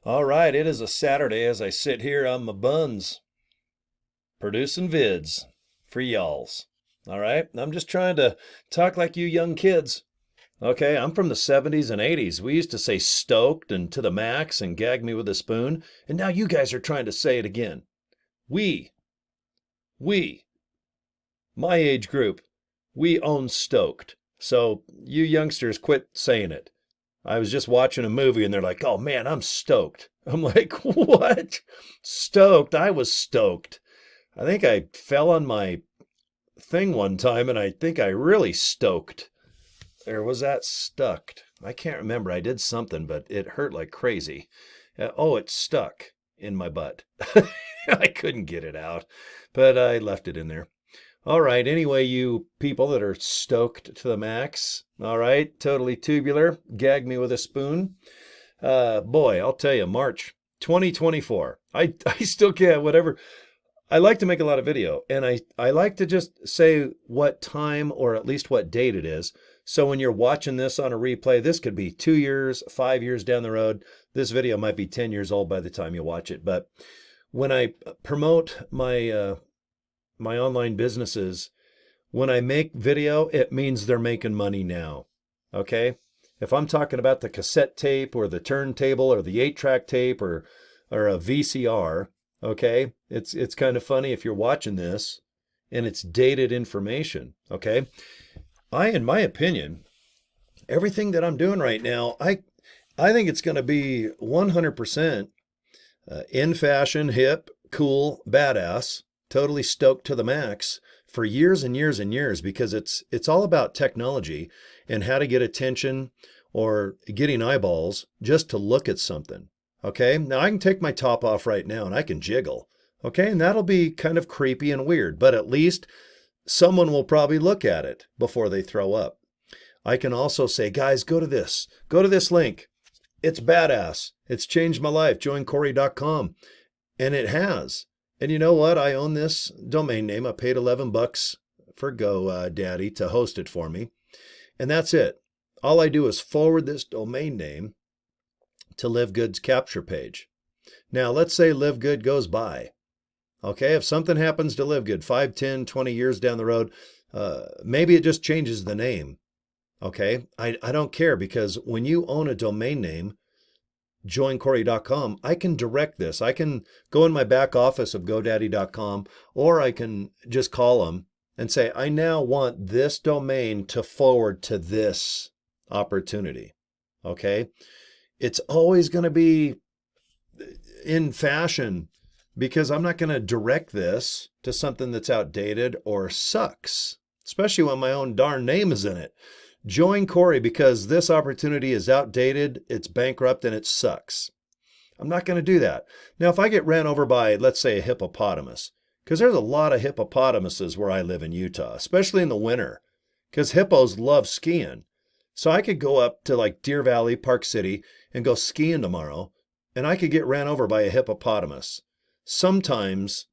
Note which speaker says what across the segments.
Speaker 1: All right, it is a Saturday as I sit here on my buns producing vids for y'alls. All right, I'm just trying to talk like you young kids. Okay, I'm from the 70s and 80s. We used to say stoked and to the max and gag me with a spoon, and now you guys are trying to say it again. We, we, my age group, we own stoked. So you youngsters quit saying it. I was just watching a movie and they're like, oh man, I'm stoked. I'm like, what? Stoked? I was stoked. I think I fell on my thing one time and I think I really stoked. Or was that stuck? I can't remember. I did something, but it hurt like crazy. Oh, it stuck in my butt. I couldn't get it out, but I left it in there. All right. Anyway, you people that are stoked to the max. All right. Totally tubular. Gag me with a spoon. Boy, I'll tell you, March 2024. I still can't, whatever. I like to make a lot of video and I like to just say what time or at least what date it is. So when you're watching this on a replay, this could be 2 years, 5 years down the road. This video might be 10 years old by the time you watch it. But when I promote my online businesses, when I make video, it means they're making money now. Okay? If I'm talking about the cassette tape or the turntable or the 8-track tape or a VCR, okay? It's kind of funny if you're watching this and it's dated information, okay? In my opinion, everything that I'm doing right now, I think it's going to be 100% in fashion, hip, cool, badass, totally stoked to the max for years and years and years because it's all about technology and how to get attention or getting eyeballs just to look at something. Okay, now I can take my top off right now and I can jiggle. Okay, and that'll be kind of creepy and weird, but at least someone will probably look at it before they throw up. I can also say, guys, go to this link. It's badass. It's changed my life, joincory.com. And it has. And you know what? I own this domain name. I paid $11 for GoDaddy to host it for me. And that's it. All I do is forward this domain name to LiveGood's capture page. Now, let's say LiveGood goes by. Okay, if something happens to LiveGood 5, 10, 20 years down the road, maybe it just changes the name. Okay, I don't care because when you own a domain name, joincory.com, I can direct this. I can go in my back office of GoDaddy.com, or I can just call them and say, I now want this domain to forward to this opportunity. Okay, it's always going to be in fashion because I'm not going to direct this to something that's outdated or sucks, especially when my own darn name is in it. Join Cory because this opportunity is outdated, it's bankrupt, and it sucks. I'm not going to do that. Now, if I get ran over by, let's say, a hippopotamus, because there's a lot of hippopotamuses where I live in Utah, especially in the winter, because hippos love skiing. So I could go up to like Deer Valley, Park City, and go skiing tomorrow, and I could get ran over by a hippopotamus. Sometimes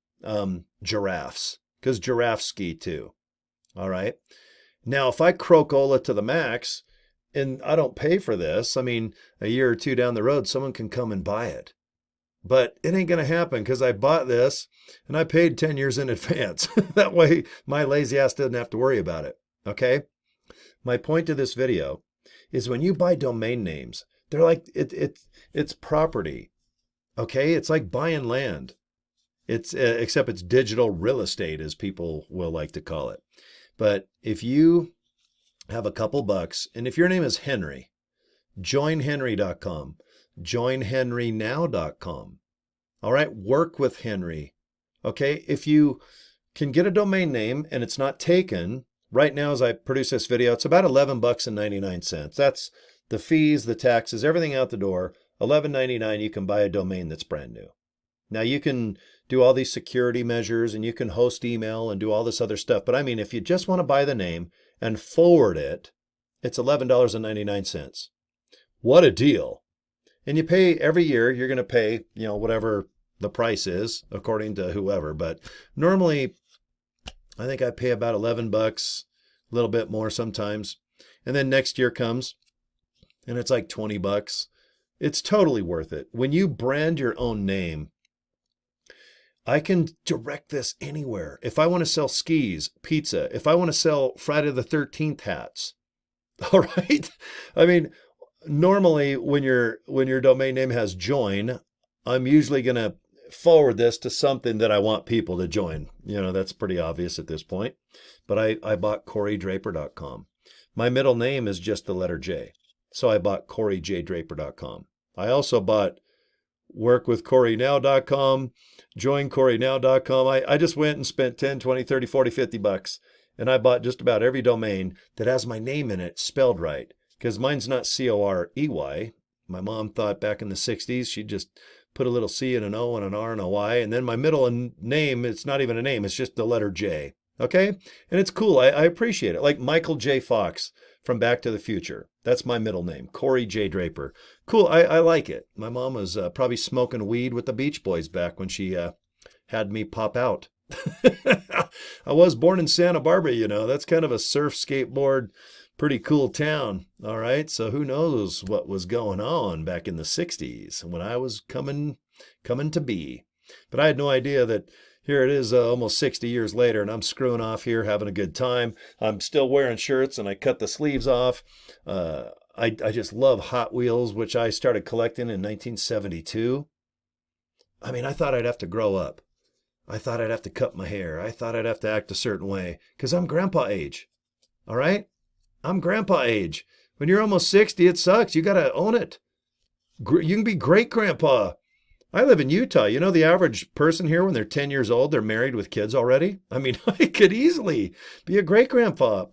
Speaker 1: giraffes, because giraffes ski too. All right. Now, if I crocola to the max and I don't pay for this, I mean, a year or two down the road, someone can come and buy it. But it ain't going to happen because I bought this and I paid 10 years in advance. That way, my lazy ass doesn't have to worry about it. Okay? My point of this video is when you buy domain names, they're like, it's property. Okay? It's like buying land. Except it's digital real estate, as people will like to call it. But if you have a couple bucks, and if your name is Henry, joinhenry.com, joinhenrynow.com. All right, work with Henry. Okay, if you can get a domain name and it's not taken, right now as I produce this video, it's about $11.99. That's the fees, the taxes, everything out the door. $11.99, you can buy a domain that's brand new. Now you can do all these security measures and you can host email and do all this other stuff. But I mean, if you just want to buy the name and forward it, it's $11.99. What a deal. And you pay every year, you're going to pay, whatever the price is according to whoever. But normally I think I pay about $11, a little bit more sometimes. And then next year comes and it's like $20. It's totally worth it. When you brand your own name, I can direct this anywhere. If I want to sell skis, pizza, if I want to sell Friday the 13th hats, all right? I mean, normally when your domain name has join, I'm usually going to forward this to something that I want people to join. That's pretty obvious at this point. But I bought CoryDraper.com. My middle name is just the letter J. So I bought CoryJDraper.com. I also bought workwithcorynow.com, joincorynow.com. I just went and spent 10, 20, 30, 40, 50 bucks. And I bought just about every domain that has my name in it spelled right. Because mine's not Corey. My mom thought back in the 60s she'd just put a little C and an O and an R and a Y. And then my middle name, it's not even a name, it's just the letter J. Okay? And it's cool. I appreciate it. Like Michael J. Fox from Back to the Future. That's my middle name, Cory J. Draper. Cool. I like it. My mom was probably smoking weed with the Beach Boys back when she had me pop out. I was born in Santa Barbara, That's kind of a surf, skateboard, pretty cool town. All right. So who knows what was going on back in the 60s when I was coming to be. But I had no idea that here it is almost 60 years later, and I'm screwing off here, having a good time. I'm still wearing shirts, and I cut the sleeves off. I just love Hot Wheels, which I started collecting in 1972. I mean, I thought I'd have to grow up. I thought I'd have to cut my hair. I thought I'd have to act a certain way because I'm grandpa age. All right? I'm grandpa age. When you're almost 60, it sucks. You got to own it. You can be great grandpa. I live in Utah. The average person here, when they're 10 years old, they're married with kids already. I mean, I could easily be a great grandpa,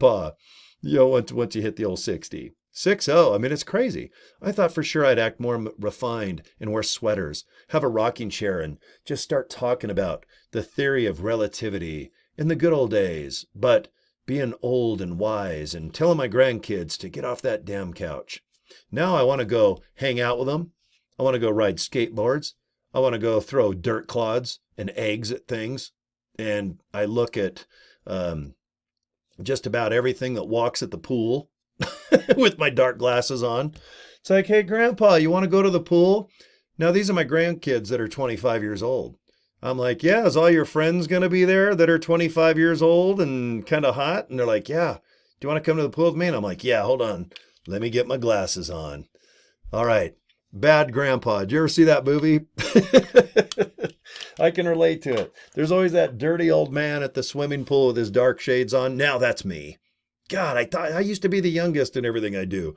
Speaker 1: once you hit the old 60. 60. I mean, it's crazy. I thought for sure I'd act more refined and wear sweaters, have a rocking chair, and just start talking about the theory of relativity in the good old days. But being old and wise and telling my grandkids to get off that damn couch. Now I want to go hang out with them. I want to go ride skateboards. I want to go throw dirt clods and eggs at things. And I look at just about everything that walks at the pool with my dark glasses on. It's like, hey, Grandpa, you want to go to the pool? Now, these are my grandkids that are 25 years old. I'm like, yeah, is all your friends going to be there that are 25 years old and kind of hot? And they're like, yeah. Do you want to come to the pool with me? And I'm like, yeah, hold on. Let me get my glasses on. All right. Bad Grandpa. Did you ever see that movie? I can relate to it. There's always that dirty old man at the swimming pool with his dark shades on. Now that's me. God, I thought I used to be the youngest in everything I do.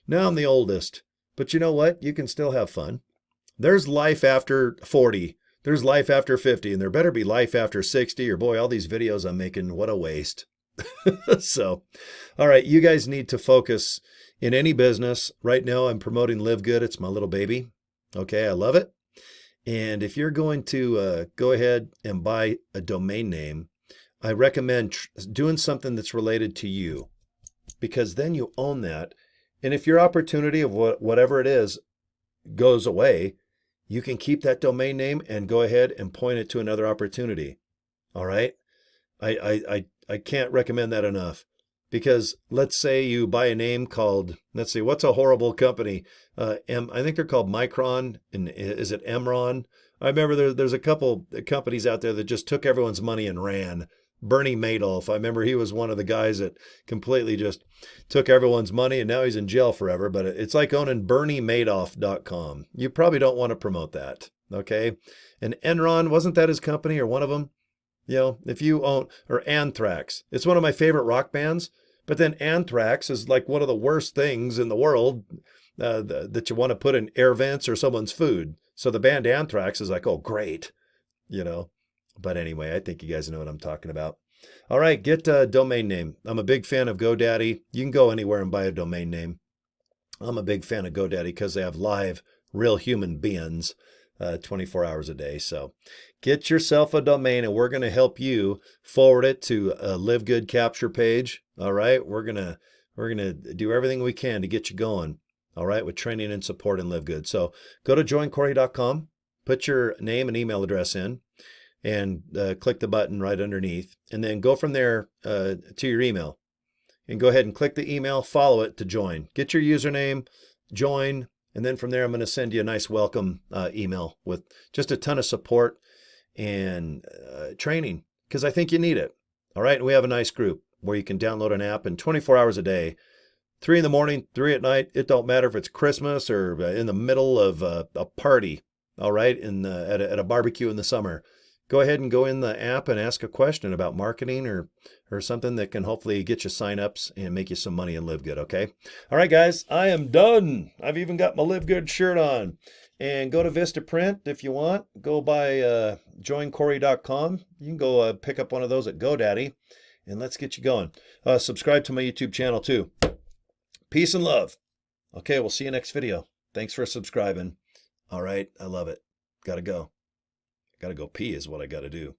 Speaker 1: Now I'm the oldest. But you know what? You can still have fun. There's life after 40. There's life after 50. And there better be life after 60. Or boy, all these videos I'm making, what a waste. So, all right, you guys need to focus in any business. Right now, I'm promoting LiveGood. It's my little baby. Okay, I love it. And if you're going to go ahead and buy a domain name, I recommend doing something that's related to you, because then you own that. And if your opportunity of whatever it is goes away, you can keep that domain name and go ahead and point it to another opportunity. All right? I can't recommend that enough. Because let's say you buy a name called, let's see, what's a horrible company? I think they're called Micron, and is it Emron? I remember there's a couple companies out there that just took everyone's money and ran. Bernie Madoff, I remember he was one of the guys that completely just took everyone's money, and now he's in jail forever. But it's like owning BernieMadoff.com. You probably don't want to promote that, okay? And Enron, wasn't that his company or one of them? If you own, or Anthrax, it's one of my favorite rock bands. But then Anthrax is like one of the worst things in the world that you want to put in air vents or someone's food. So the band Anthrax is like, oh, great, But anyway, I think you guys know what I'm talking about. All right, get a domain name. I'm a big fan of GoDaddy. You can go anywhere and buy a domain name. I'm a big fan of GoDaddy because they have live, real human beings 24 hours a day. So get yourself a domain, and we're going to help you forward it to a LiveGood capture page. All right. We're going to do everything we can to get you going. All right. With training and support in LiveGood. So go to joincory.com, put your name and email address in, and click the button right underneath, and then go from there to your email, and go ahead and click the email, follow it to join. Get your username, join, And then from there, I'm going to send you a nice welcome email with just a ton of support and training, because I think you need it. All right. And we have a nice group where you can download an app, and 24 hours a day, 3 in the morning, 3 at night. It don't matter if it's Christmas or in the middle of a party. All right. At a barbecue in the summer. Go ahead and go in the app and ask a question about marketing or something that can hopefully get you signups and make you some money and live good, okay? All right, guys, I am done. I've even got my Live Good shirt on. And go to Vistaprint if you want. Go by joincory.com. You can go pick up one of those at GoDaddy, and let's get you going. Subscribe to my YouTube channel too. Peace and love. Okay, we'll see you next video. Thanks for subscribing. All right, I love it. Gotta go. Gotta go pee is what I gotta do.